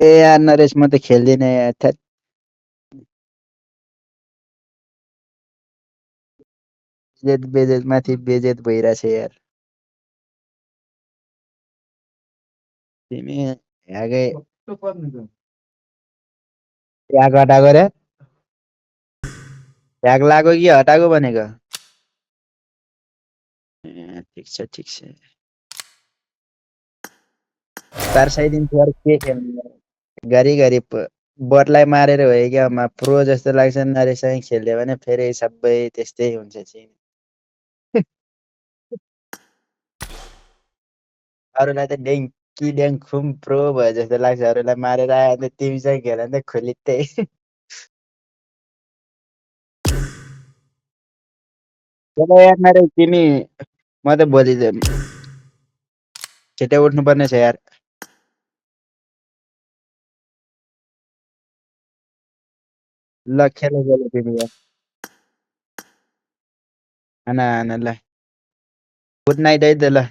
ए यार नरेश म त खेल्दिनँ यार थ्याट। बेजेत बेजेत माथि बेजेत भइरहेछ यार। तिमी ह्यागै ह्याग हटाएको रे? ह्याग लाग्यो कि हटाएको भनेको? ए ठिक छ ठिक छ। तर्साइदिन्छु यार के खेल्नु यार। घरिघरि बटलाई मारेर भयो क्या प्रो जस्तो लाग्छ नरेशसँग खेल्यो भने फेरि सबै त्यस्तै हुन्छ चाहिँ। अरूलाई त ड्याङ्की ड्याङखुम प्रो भयो जस्तो लाग्छ अरूलाई मारेर आयो भने तिमीसँग खेल्यो भने त खुलित्तै। चलो यार नरेश तिमी म त भोलि छिट्टै उठ्नुपर्ने छ यार। ल खेल खेल तिमी यार। खाना खाना ल। गुड नाइट है त ल।